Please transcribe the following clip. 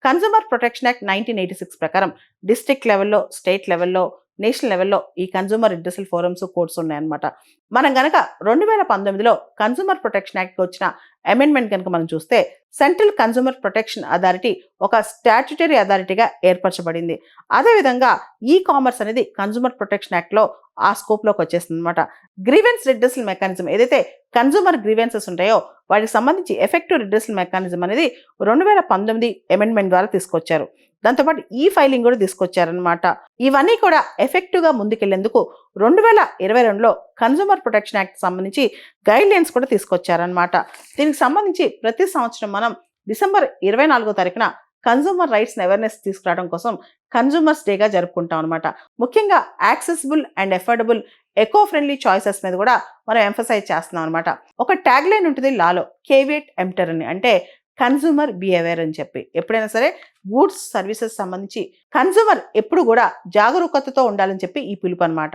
Consumer protection act 1986 ప్రకారం district లెవెల్లో, state లెవెల్లో, నేషనల్ లెవెల్లో ఈ కన్జ్యూమర్ రిడ్రెసల్ ఫోరమ్స్, కోర్ట్స్ ఉన్నాయన్నమాట. మనం గనక 2019లో కన్జ్యూమర్ ప్రొటెక్షన్ యాక్ట్కి వచ్చిన అమెండ్మెంట్ కనుక మనం చూస్తే సెంట్రల్ కన్జ్యూమర్ ప్రొటెక్షన్ అథారిటీ ఒక స్టాట్యుటరీ అథారిటీగా ఏర్పరచబడింది. అదేవిధంగా ఈ కామర్స్ అనేది కన్జ్యూమర్ ప్రొటెక్షన్ యాక్ట్లో ఆ స్కోప్లోకి వచ్చేస్తుంది అనమాట. గ్రీవెన్స్ రిడ్రెసల్ మెకానిజం ఏదైతే కన్జ్యూమర్ గ్రీవెన్సెస్ ఉంటాయో వాటికి సంబంధించి ఎఫెక్టివ్ రిడ్రెసల్ మెకానిజం అనేది 2019 అమెండ్మెంట్ ద్వారా తీసుకొచ్చారు. దాంతోపాటు ఈ ఫైలింగ్ కూడా తీసుకొచ్చారనమాట. ఇవన్నీ కూడా ఎఫెక్టివ్గా ముందుకెళ్లేందుకు 2022లో కన్జ్యూమర్ ప్రొటెక్షన్ యాక్ట్ సంబంధించి గైడ్ లైన్స్ కూడా తీసుకొచ్చారనమాట. దీనికి సంబంధించి ప్రతి సంవత్సరం మనం డిసెంబర్ 24వ తారీఖున కన్జ్యూమర్ రైట్స్ అవేర్నెస్ తీసుకురావడం కోసం కన్జ్యూమర్స్ డేగా జరుపుకుంటాం అనమాట. ముఖ్యంగా accessible and affordable eco friendly choices మీద కూడా మనం ఎంఫసైజ్ చేస్తున్నాం అనమాట. ఒక ట్యాగ్ లైన్ ఉంటుంది లాలో, కేవియట్ ఎంప్టర్ అని, అంటే కన్జ్యూమర్ బిహేవియర్ అని చెప్పి. ఎప్పుడైనా సరే గూడ్స్ సర్వీసెస్ సంబంధించి కన్జ్యూమర్ ఎప్పుడు కూడా జాగరూకతతో ఉండాలని చెప్పి ఈ పిలుపు అనమాట.